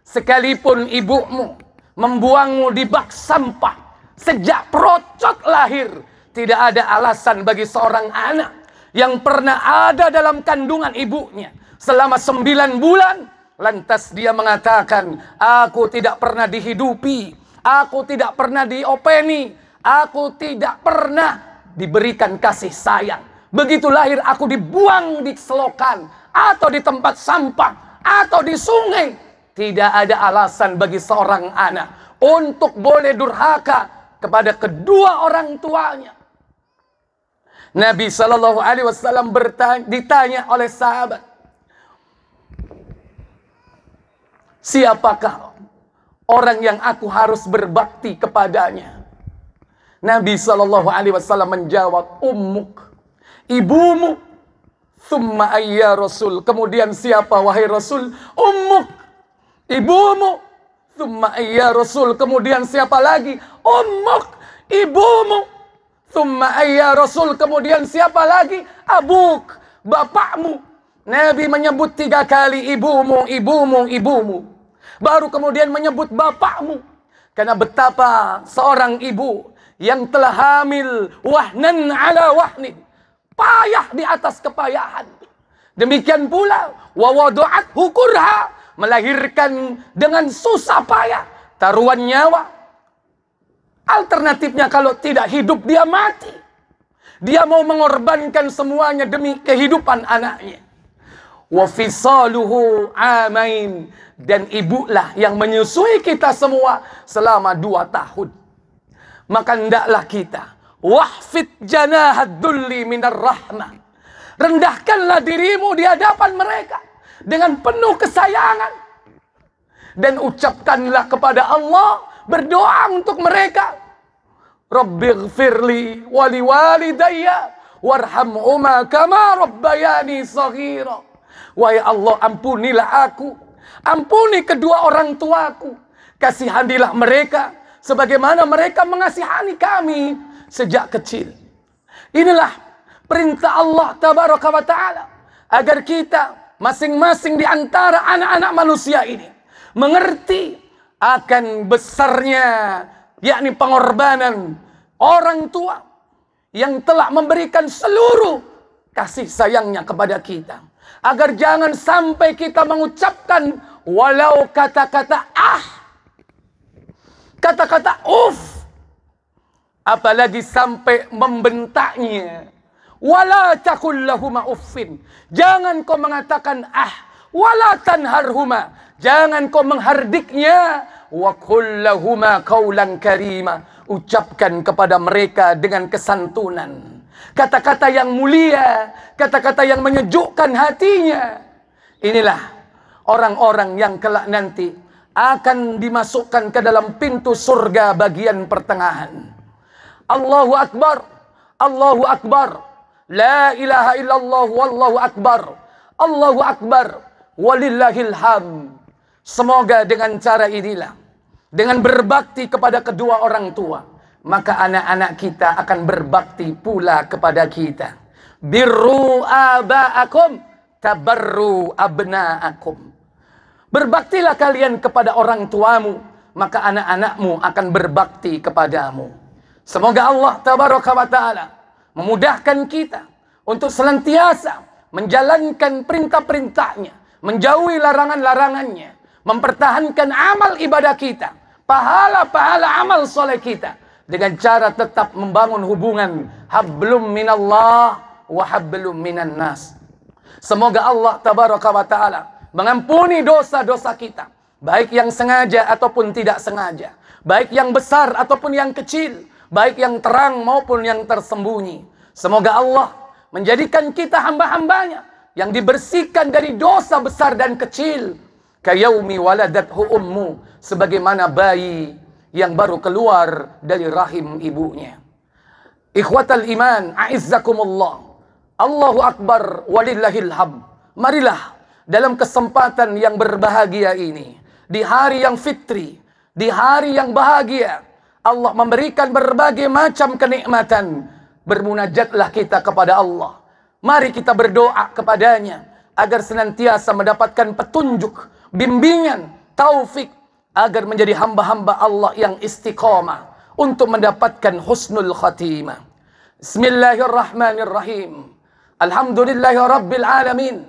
Sekalipun ibumu membuangmu di bak sampah sejak perocot lahir, tidak ada alasan bagi seorang anak yang pernah ada dalam kandungan ibunya selama 9 bulan, lantas dia mengatakan, aku tidak pernah dihidupi, aku tidak pernah diopeni, aku tidak pernah diberikan kasih sayang. Begitu lahir aku dibuang di selokan, atau di tempat sampah, atau di sungai. Tidak ada alasan bagi seorang anak untuk boleh durhaka kepada kedua orang tuanya. Nabi SAW ditanya oleh sahabat, siapakah orang yang aku harus berbakti kepadanya? Nabi SAW menjawab, ummuk, ibumu. Thumma ayya Rasul, kemudian siapa wahai Rasul? Ummuk, ibumu. Thumma ayya Rasul, kemudian siapa lagi? Ummuk, ibumu. Thumma ayya Rasul, kemudian siapa lagi? Abuk, bapakmu. Nabi menyebut 3 kali ibumu, ibumu, ibumu. Baru kemudian menyebut bapakmu. Karena betapa seorang ibu yang telah hamil wahnan ala wahnin, payah di atas kepayahan. Demikian pula wa wadu'at hukurha, melahirkan dengan susah payah, taruhan nyawa. Alternatifnya kalau tidak hidup dia mati. Dia mau mengorbankan semuanya demi kehidupan anaknya. Wa fisaluhu amain, dan ibulah yang menyusui kita semua selama 2 tahun. Maka hendaklah kita wahfid janahad dulli minar rahmah, rendahkanlah dirimu di hadapan mereka dengan penuh kesayangan, dan ucapkanlah kepada Allah, berdoa untuk mereka, Rabbighfirli wali walidayya warhamhuma kama rabbayani shaghira. Wahai Allah, ampunilah aku, ampuni kedua orang tuaku, kasihanilah mereka sebagaimana mereka mengasihani kami sejak kecil. Inilah perintah Allah tabaraka wa ta'ala, agar kita masing-masing di antara anak-anak manusia ini mengerti akan besarnya, yakni pengorbanan orang tua yang telah memberikan seluruh kasih sayangnya kepada kita. Agar jangan sampai kita mengucapkan walau kata-kata kata-kata apalagi sampai membentaknya. Wala taqul lahuma uffin, jangan kau mengatakan wala tanharhuma, jangan kau menghardiknya. Wa qul lahuma qaulan karima, ucapkan kepada mereka dengan kesantunan, kata-kata yang mulia, kata-kata yang menyejukkan hatinya. Inilah orang-orang yang kelak nanti akan dimasukkan ke dalam pintu surga bagian pertengahan. Allahu Akbar, Allahu Akbar, la ilaha illallah, wallahu akbar, Allahu Akbar, walillahil hamd. Semoga dengan cara inilah, dengan berbakti kepada kedua orang tua, maka anak-anak kita akan berbakti pula kepada kita. Birru aba'akum tabarru abna'akum. Berbaktilah kalian kepada orang tuamu, maka anak-anakmu akan berbakti kepadamu. Semoga Allah tabaraka wa ta'ala memudahkan kita untuk senantiasa menjalankan perintah-perintahnya, menjauhi larangan-larangannya, mempertahankan amal ibadah kita, pahala-pahala amal soleh kita, dengan cara tetap membangun hubungan hablum minallah wa hablum minan nas. Semoga Allah tabaraka wa ta'ala mengampuni dosa-dosa kita, baik yang sengaja ataupun tidak sengaja, baik yang besar ataupun yang kecil, baik yang terang maupun yang tersembunyi. Semoga Allah menjadikan kita hamba-hambanya yang dibersihkan dari dosa besar dan kecil, kayaumi waladathu ummu, sebagaimana bayi yang baru keluar dari rahim ibunya. Ikhwatal iman, a'izzakumullah, Allahu akbar walillahil hamd. Marilah dalam kesempatan yang berbahagia ini, di hari yang fitri, di hari yang bahagia, Allah memberikan berbagai macam kenikmatan. Bermunajatlah kita kepada Allah. Mari kita berdoa kepadanya agar senantiasa mendapatkan petunjuk, bimbingan, taufik, agar menjadi hamba-hamba Allah yang istiqamah untuk mendapatkan husnul khatimah. Bismillahirrahmanirrahim. Alhamdulillahi rabbil alamin.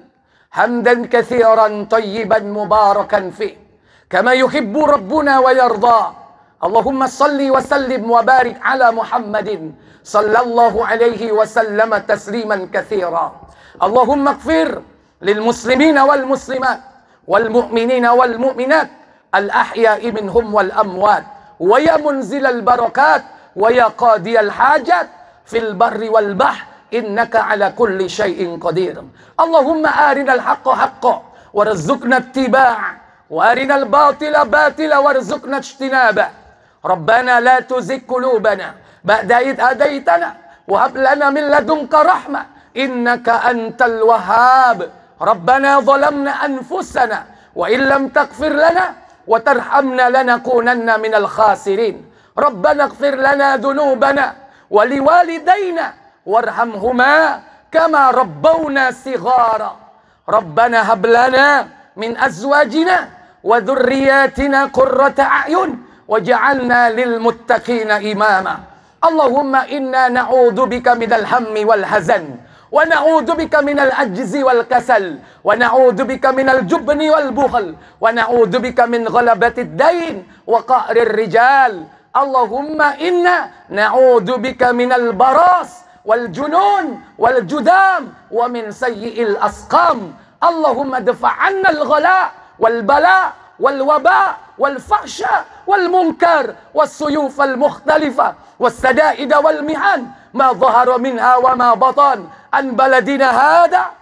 Hamdan katsiran tayyiban mubarakan fi, kama yuhibbu rabbuna wa yarda. Allahumma salli wa sallim wa barik ala Muhammadin sallallahu alaihi wa sallam tasliman katsira. Allahumma ighfir lil muslimina wal muslimat wal mu'minina wal mu'minat al ahya'i minhum wal amwat, wa ya munzilal barakat wa ya qadiyal hajat fil barri wal bahr, innaka ala kulli syai'in qadir. Allahumma arinal haqqa haqqa warzuqna ittiba'a wa arinal batila batila warzuqna ijtinaba. Rabbana la tuzigh qulubana ba'da idh hadaitana wa hab lana min ladunka rahmah innaka antal wahhab. Rabbana zalamna anfusana wa in lam taghfir lana wa tarhamna lanakunanna minal khasirin. Rabbana ighfir lana dhunubana wa liwalidayna warhamhuma kama rabbawna sighara. Rabbana hab lana min azwajina wa dhurriyyatina qurrata a'yun waj'alna lil muttaqina imama. Allahumma inna na'udzu bika minal hammi wal hazan wa na'udzu bika minal ajzi wal kasal wa na'udzu bika minal jubni wal bukhl wa na'udzu bika min ghalabatid dain wa qahrir rijal. Allahumma inna na'udzu bika minal baras wal junun wal judam wa min sayyi'il asqam. Allahumma dfa' 'anna al ghala wal bala wal waba wal fahsya wal munkar was suyuf al mukhtalifa was sadaid wal mihan ma dhahara minha wa ma batan an baladina hada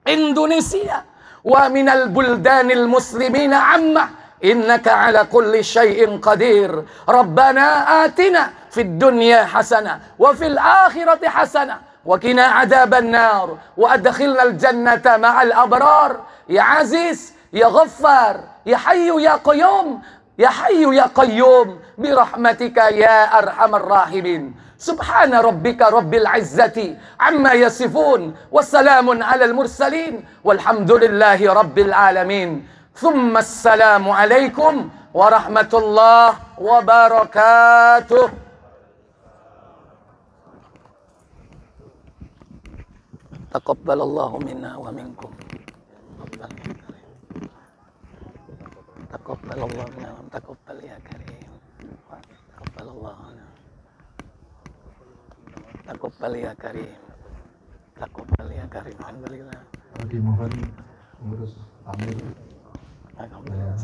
Indonesia wa min al buldanil muslimina amma innaka ala kulli syai'in qadir. Rabbana atina fid dunya hasanah wa fil akhirati hasanah wa qina adzaban nar wa adkhilnal jannata ma'al abrar. Ya Aziz, Ya Ghaffar, Ya Hayyu Ya Qayyum, Ya Hayyu Ya Qayyum, birahmatika ya arhamar rahimin. Subhana rabbika rabbil izzati amma yasifun, wassalamun alal mursalin, walhamdulillahi rabbil alamin. Thumma assalamu alaikum warahmatullahi wabarakatuh. Taqabbalallahu minna wa minkum. Taqabbalallahu minna wa taqabbal ya karim. Taqabbalallahu. Taqabbal ya karim. Taqabbal ya karim. Alhamdulillah. Dimohon mengurus tamu. Alhamdulillah.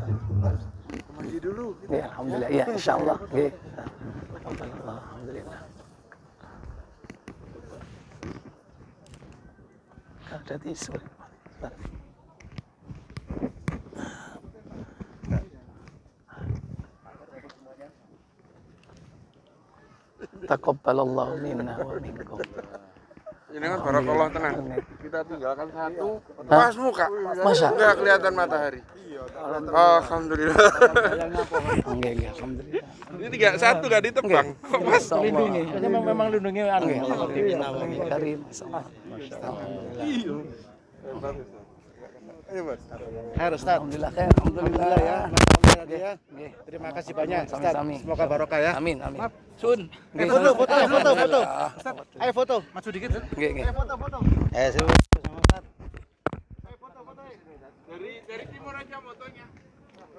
Maju dulu. Ya, alhamdulillah. Ya, insyaallah. Nggih. Taqabbalallah. Alhamdulillah. Ada tisu. Taqabbalallahu minna wa minkum. Ini kan barakallah tenang. Kita tinggalkan satu. Pas muka. Masa? Enggak kelihatan matahari. Alhamdulillah. Enggak, alhamdulillah. Ini satu gak ditebang. Pas Lindungi. Ini memang lindungi anu. Alhamdulillah karim. Ayo, Mas. Harus Ustaz. Alhamdulillah khair. Alhamdulillah ya. Ya. Terima kasih banyak Ustaz. Sami-sami. Semoga barokah ya. Amin, amin. Sun. Foto. Ayo foto. Maju dikit. Nggih, nggih. Foto. Sama Ustaz.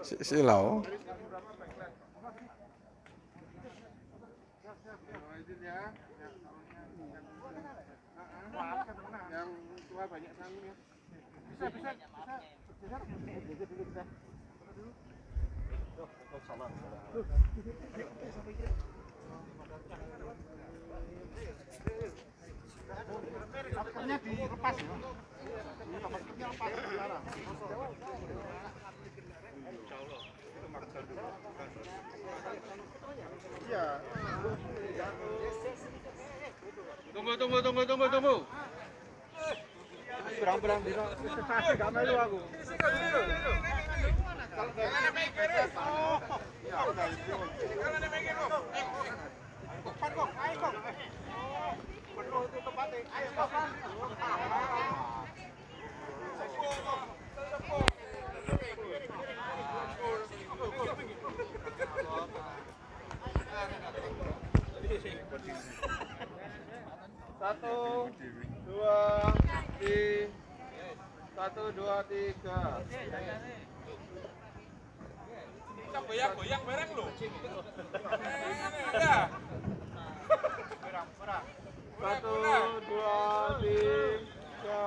Silau. Yang tua banyak sanggung ya. Bisa. Dilepas ya. Tunggu. Berang-berang dino. Gak melu aku. Satu, dua, tiga. Kita goyang bareng loh. Satu, dua, tiga.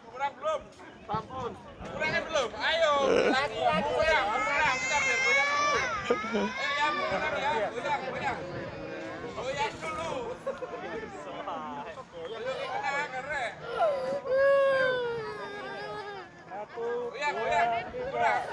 Kurang belum? Sampun. Kurangnya belum? Ayo. Lagu goyang. Kita biar goyang dulu. Yang kurang ya. Goyang. Goyang dulu. Goyang keren. Goyang. Kurang.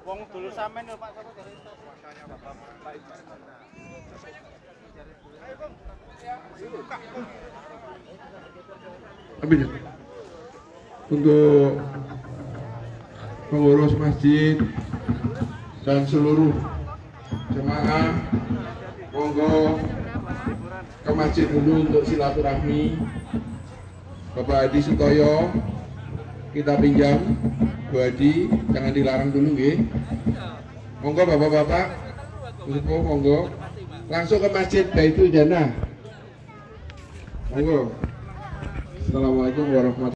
Wong dulu sampean lho Pak sapa dari makanya Bapak Ismail mana? Habis. Untuk pengurus masjid dan seluruh jemaah, monggo ke masjid dulu untuk silaturahmi. Bapak Hadi Sutoyo kita pinjam, Bu Hadi jangan dilarang dulu nggih. Monggo bapak-bapak, monggo langsung ke masjid Baitul Jannah. Monggo. Assalamualaikum warahmatullahi wabarakatuh.